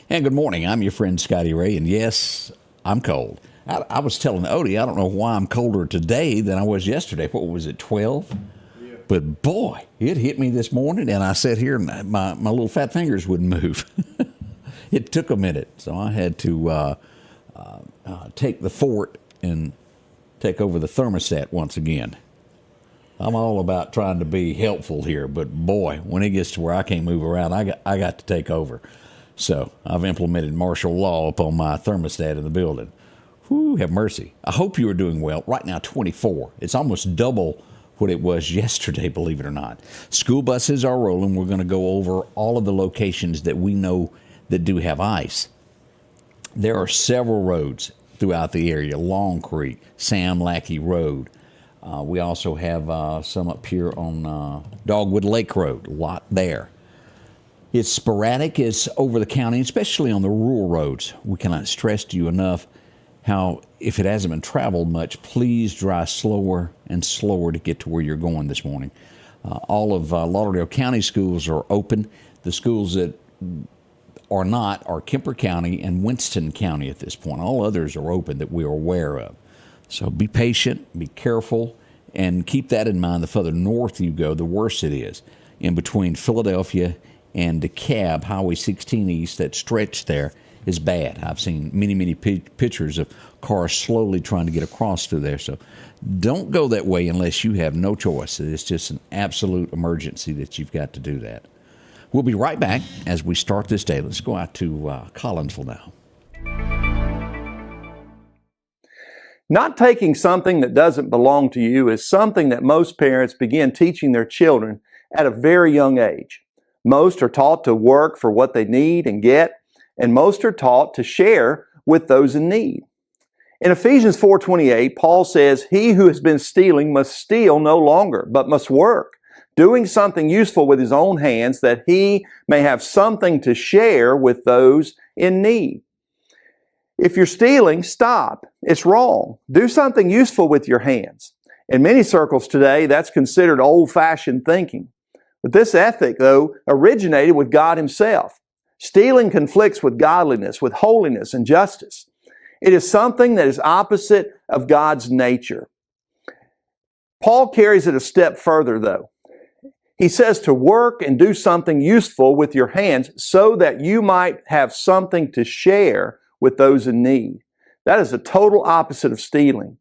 And good morning. I'm your friend Scotty Ray, and yes, I'm cold. I was telling Odie, I don't know why I'm colder today than I was yesterday. What was it, 12? Yeah. But boy, it hit me this morning, and I sat here and my little fat fingers wouldn't move. It took a minute, so I had to take the fort and take over the thermostat once again. I'm all about trying to be helpful here, but boy, when it gets to where I can't move around, I got to take over. So I've implemented martial law upon my thermostat in the building. Whew, have mercy. I hope you are doing well. Right now, 24. It's almost double what it was yesterday, believe it or not. School buses are rolling. We're going to go over all of the locations that we know that do have ice. There are several roads throughout the area. Long Creek, Sam Lackey Road. We also have some up here on Dogwood Lake Road. A lot there. It's sporadic. It's over the county, especially on the rural roads. We cannot stress to you enough how, if it hasn't been traveled much, please drive slower and slower to get to where you're going this morning. All of Lauderdale County schools are open. The schools that are not are Kemper County and Winston County at this point. All others are open that we are aware of. So be patient, be careful, and keep that in mind. The further north you go, the worse it is. In between Philadelphia and DeKalb, Highway 16 East, that stretch there is bad. I've seen many pictures of cars slowly trying to get across through there. So don't go that way unless you have no choice. It's just an absolute emergency that you've got to do that. We'll be right back as we start this day. Let's go out to Collinsville now. Not taking something that doesn't belong to you is something that most parents begin teaching their children at a very young age. Most are taught to work for what they need and get, and most are taught to share with those in need. In Ephesians 4:28, Paul says, "He who has been stealing must steal no longer, but must work, doing something useful with his own hands, that he may have something to share with those in need." If you're stealing, stop. It's wrong. Do something useful with your hands. In many circles today, that's considered old-fashioned thinking. But this ethic, though, originated with God Himself. Stealing conflicts with godliness, with holiness and justice. It is something that is opposite of God's nature. Paul carries it a step further, though. He says to work and do something useful with your hands so that you might have something to share with those in need. That is the total opposite of stealing.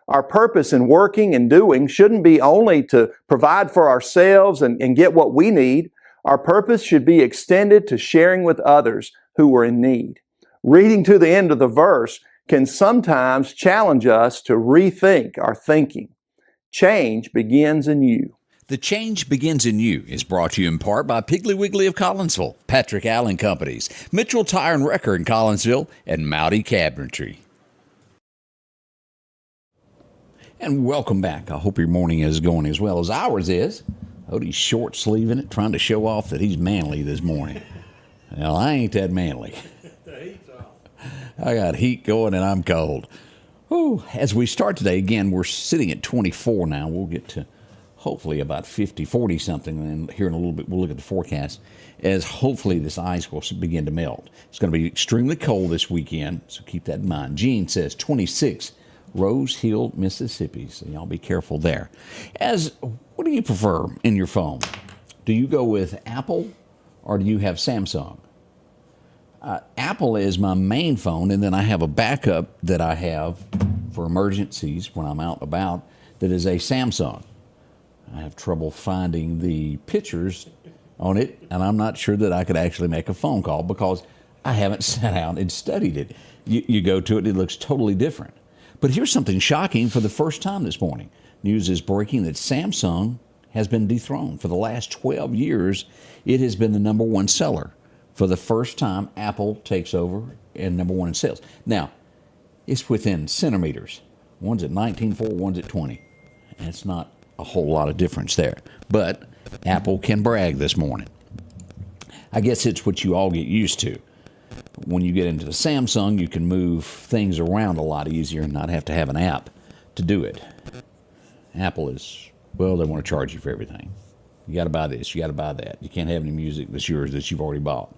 Our purpose in working and doing shouldn't be only to provide for ourselves and get what we need. Our purpose should be extended to sharing with others who are in need. Reading to the end of the verse can sometimes challenge us to rethink our thinking. Change begins in you. The Change Begins in You is brought to you in part by Piggly Wiggly of Collinsville, Patrick Allen Companies, Mitchell Tire and Wrecker in Collinsville, and Mowdy Cabinetry. And welcome back. I hope your morning is going as well as ours is. Odie's short-sleeving it, trying to show off that he's manly this morning. Well, I ain't that manly. The heat's off. I got heat going and I'm cold. Whew. As we start today, again, we're sitting at 24 now. We'll get to hopefully about 50, 40 something, and here in a little bit we'll look at the forecast as hopefully this ice will begin to melt. It's going to be extremely cold this weekend, so keep that in mind. Gene says 26, Rose Hill, Mississippi, so y'all be careful there. What do you prefer in your phone? Do you go with Apple or do you have Samsung? Apple is my main phone, and then I have a backup that I have for emergencies when I'm out and about that is a Samsung. I have trouble finding the pictures on it, and I'm not sure that I could actually make a phone call because I haven't sat down and studied it. You go to it, it looks totally different. But here's something shocking for the first time this morning. News is breaking that Samsung has been dethroned. For the last 12 years, it has been the number one seller. For the first time, Apple takes over and number one in sales. Now, it's within centimeters. One's at 19.4, one's at 20. And it's not a whole lot of difference there. But Apple can brag this morning. I guess it's what you all get used to. When you get into the Samsung, you can move things around a lot easier and not have to have an app to do it. Apple is, well, they want to charge you for everything. You got to buy this, you got to buy that. You can't have any music that's yours that you've already bought.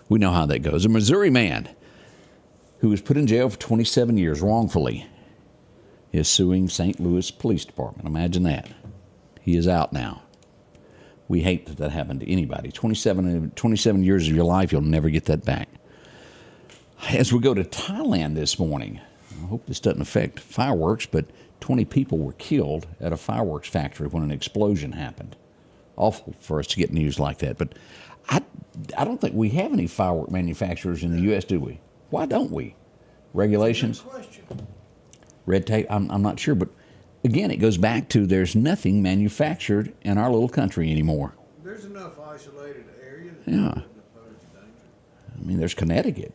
We know how that goes. A Missouri man who was put in jail for 27 years wrongfully is suing St. Louis Police Department. Imagine that. He is out now. We hate that that happened to anybody. 27 years of your life, you'll never get that back. As we go to Thailand this morning, I hope this doesn't affect fireworks, but 20 people were killed at a fireworks factory when an explosion happened. Awful for us to get news like that. But I don't think we have any firework manufacturers in the U.S., do we? Why don't we? Regulations? Red tape? I'm not sure. But again, it goes back to there's nothing manufactured in our little country anymore. There's enough isolated area that Yeah. wouldn't pose danger. I mean, there's Connecticut.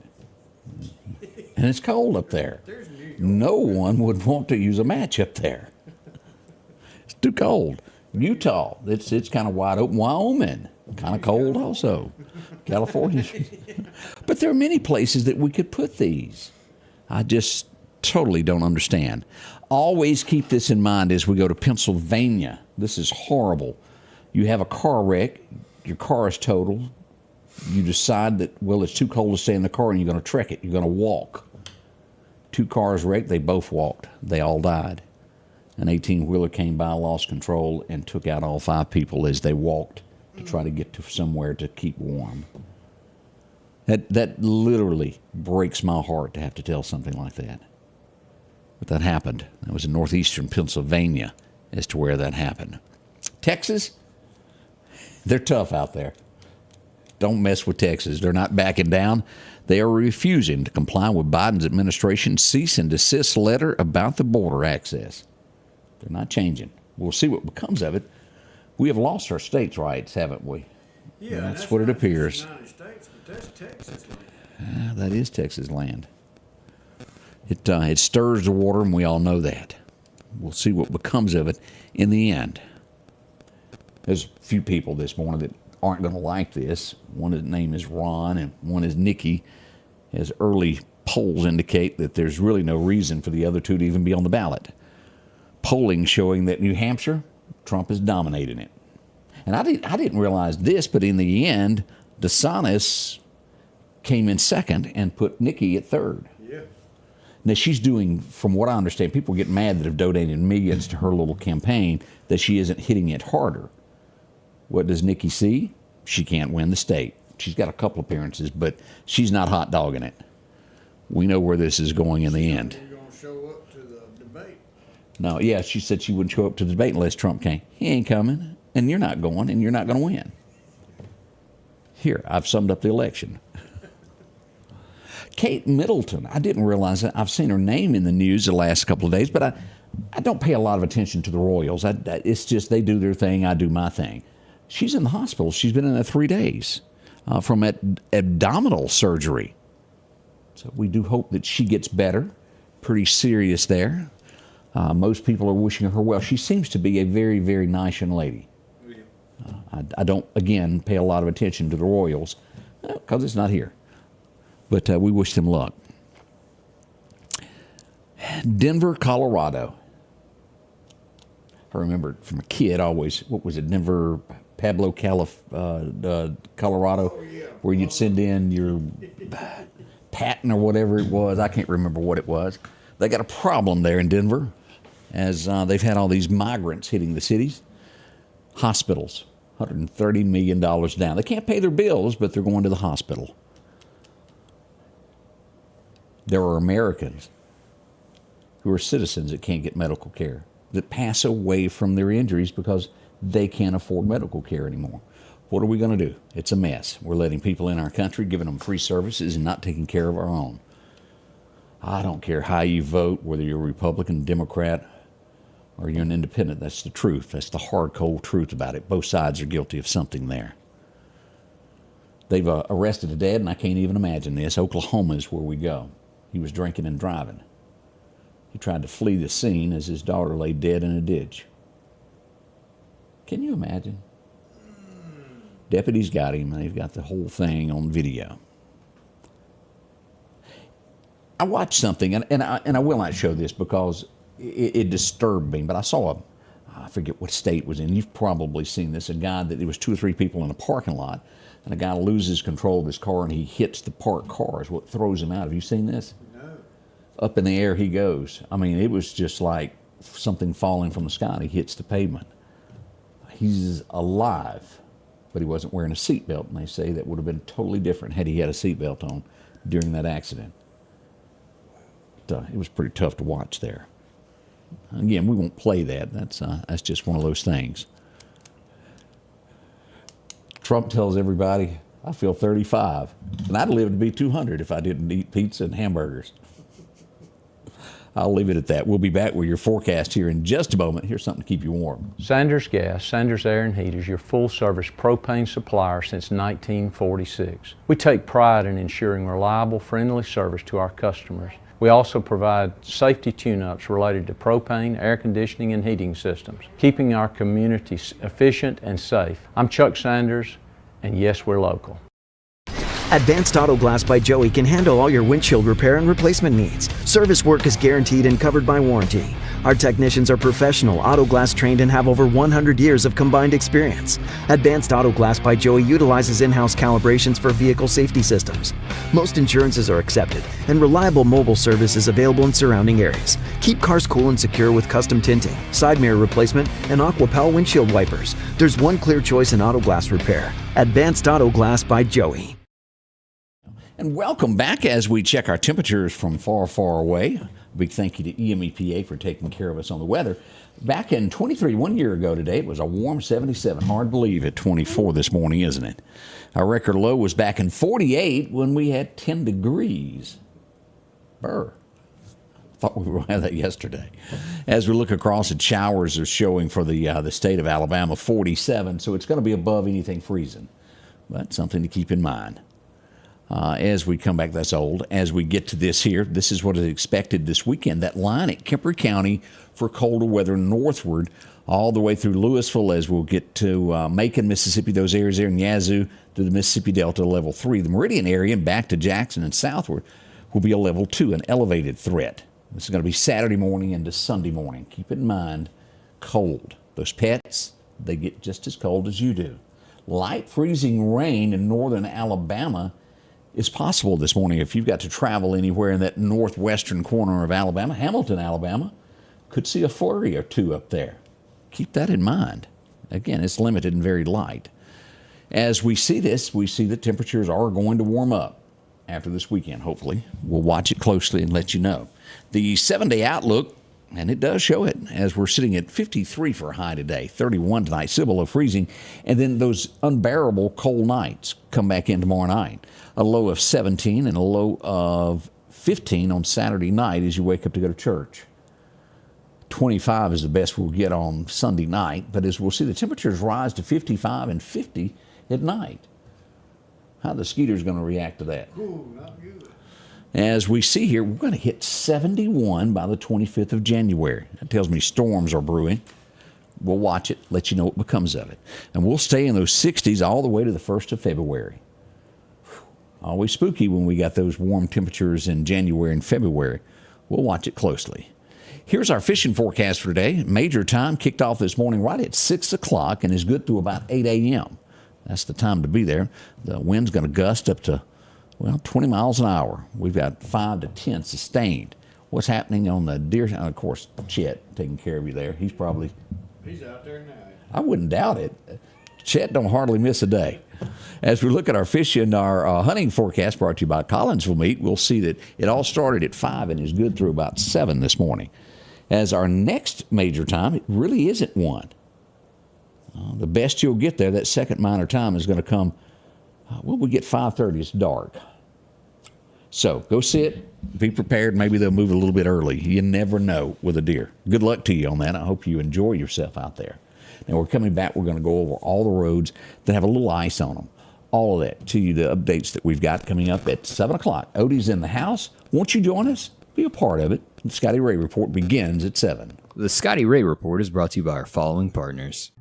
And it's cold up there. There's New York. No one would want to use a match up there. It's too cold. Utah, it's kind of wide open. Wyoming, kind of cold also. California. But there are many places that we could put these. I just totally don't understand. Always keep this in mind as we go to Pennsylvania. This is horrible. You have a car wreck. Your car is totaled. You decide that, well, it's too cold to stay in the car, and you're going to trek it. You're going to walk. 2 cars wrecked. They both walked. They all died. An 18-wheeler came by, lost control, and took out all 5 people as they walked to try to get to somewhere to keep warm. That literally breaks my heart to have to tell something like that. But that happened. That was in northeastern Pennsylvania as to where that happened. Texas, they're tough out there. Don't mess with Texas. They're not backing down. They are refusing to comply with Biden's administration's cease and desist letter about the border access. They're not changing. We'll see what becomes of it. We have lost our states' rights, haven't we? Yeah, And that's what it not just appears. the United States, but that's Texas land. That is Texas land. It stirs the water, and we all know that. We'll see what becomes of it in the end. There's a few people this morning that aren't going to like this. One's name is Ron, and one is Nikki. As early polls indicate that there's really no reason for the other two to even be on the ballot. Polling showing that New Hampshire, Trump is dominating it. And I didn't realize this, but in the end, DeSantis came in second and put Nikki at third. Yeah. Now, she's doing, from what I understand, people get mad that have donated millions to her little campaign, that she isn't hitting it harder. What does Nikki see? She can't win the state. She's got a couple appearances, but she's not hot dogging it. We know where this is going in the end. You're going to show up to the debate. No, yeah, she said she wouldn't show up to the debate unless Trump came. He ain't coming, and you're not going, and you're not going to win. Here, I've summed up the election. Kate Middleton, I didn't realize that. I've seen her name in the news the last couple of days, but I don't pay a lot of attention to the Royals. It's just they do their thing, I do my thing. She's in the hospital. She's been in there 3 days from abdominal surgery. So we do hope that she gets better. Pretty serious there. Most people are wishing her well. She seems to be a very, very nice young lady. I don't, again, pay a lot of attention to the Royals because it's not here. But we wish them luck. Denver, Colorado. I remember from a kid always, what was it, Denver, Pueblo, Colorado, where you'd send in your patent or whatever it was. I can't remember what it was. They got a problem there in Denver as they've had all these migrants hitting the cities. Hospitals, $130 million down. They can't pay their bills, but they're going to the hospital. There are Americans who are citizens that can't get medical care, that pass away from their injuries because they can't afford medical care anymore. What are we going to do? It's a mess. We're letting people in our country, giving them free services, and not taking care of our own. I don't care how you vote, whether you're a Republican, Democrat, or you're an independent. That's the truth. That's the hard, cold truth about it. Both sides are guilty of something there. They've arrested a dad, and I can't even imagine this. Oklahoma is where we go. He was drinking and driving. He tried to flee the scene as his daughter lay dead in a ditch. Can you imagine? Deputies got him, and they've got the whole thing on video. I watched something, and I will not show this because it disturbed me, but I saw a forget what state it was in. You've probably seen this. A guy that there was 2 or 3 people in a parking lot, and a guy loses control of his car and he hits the parked car is what throws him out. Have you seen this? No. Up in the air he goes. I mean, it was just like something falling from the sky and he hits the pavement. He's alive, but he wasn't wearing a seatbelt, and they say that would have been totally different had he had a seatbelt on during that accident. But, it was pretty tough to watch there. Again, we won't play that. That's just one of those things. Trump tells everybody, I feel 35, and I'd live to be 200 if I didn't eat pizza and hamburgers. I'll leave it at that. We'll be back with your forecast here in just a moment. Here's something to keep you warm. Sanders Gas, Sanders Air and Heat is your full-service propane supplier since 1946. We take pride in ensuring reliable, friendly service to our customers. We also provide safety tune-ups related to propane, air conditioning, and heating systems, keeping our community efficient and safe. I'm Chuck Sanders, and yes, we're local. Advanced Auto Glass by Joey can handle all your windshield repair and replacement needs. Service work is guaranteed and covered by warranty. Our technicians are professional, auto glass trained, and have over 100 years of combined experience. Advanced Auto Glass by Joey utilizes in-house calibrations for vehicle safety systems. Most insurances are accepted, and reliable mobile service is available in surrounding areas. Keep cars cool and secure with custom tinting, side mirror replacement, and AquaPal windshield wipers. There's one clear choice in auto glass repair. Advanced Auto Glass by Joey. And welcome back as we check our temperatures from far, far away. A big thank you to EMEPA for taking care of us on the weather. Back in 23, 1 year ago today, it was a warm 77. Hard to believe at 24 this morning, isn't it? Our record low was back in 48 when we had 10 degrees. Brr. Thought we were going to have that yesterday. As we look across at showers are showing for the state of Alabama, 47. So it's going to be above anything freezing. But something to keep in mind. As we come back, that's old. As we get to this here, this is what is expected this weekend. That line at Kemper County for colder weather northward all the way through Louisville as we'll get to Macon, Mississippi, those areas there in Yazoo to the Mississippi Delta, level 3. The Meridian area and back to Jackson and southward will be a level 2, an elevated threat. This is going to be Saturday morning into Sunday morning. Keep it in mind, cold. Those pets, they get just as cold as you do. Light freezing rain in northern Alabama is possible this morning if you've got to travel anywhere in that northwestern corner of Alabama. Hamilton, Alabama, could see a flurry or two up there. Keep that in mind. Again, it's limited and very light. As we see this, we see that temperatures are going to warm up after this weekend, hopefully. We'll watch it closely and let you know. The 7-day outlook, and it does show it, as we're sitting at 53 for a high today, 31 tonight, still below freezing, and then those unbearable cold nights come back in tomorrow night. A low of 17 and a low of 15 on Saturday night as you wake up to go to church. 25 is the best we'll get on Sunday night, but as we'll see, the temperatures rise to 55 and 50 at night. How the Skeeter's going to react to that? Ooh, not good. As we see here, we're going to hit 71 by the 25th of January. That tells me storms are brewing. We'll watch it, let you know what becomes of it. And we'll stay in those 60s all the way to the 1st of February. Always spooky when we got those warm temperatures in January and February. We'll watch it closely. Here's our fishing forecast for today. Major time kicked off this morning right at 6 o'clock and is good through about 8 a.m. That's the time to be there. The wind's going to gust up to, 20 miles an hour. We've got 5 to 10 sustained. What's happening on the deer? Of course, Chet taking care of you there. He's out there now. I wouldn't doubt it. Chet don't hardly miss a day. As we look at our fishing, our hunting forecast brought to you by Collinsville Meat, we'll see that it all started at 5 and is good through about 7 this morning. As our next major time, it really isn't 1. The best you'll get there, that second minor time, is going to come, we get 5:30. It's dark. So go sit, be prepared. Maybe they'll move a little bit early. You never know with a deer. Good luck to you on that. I hope you enjoy yourself out there. Now we're coming back. We're going to go over all the roads that have a little ice on them. All of that to you, the updates that we've got coming up at 7 o'clock. Odie's in the house. Won't you join us? Be a part of it. The Scotty Ray Report begins at 7. The Scotty Ray Report is brought to you by our following partners.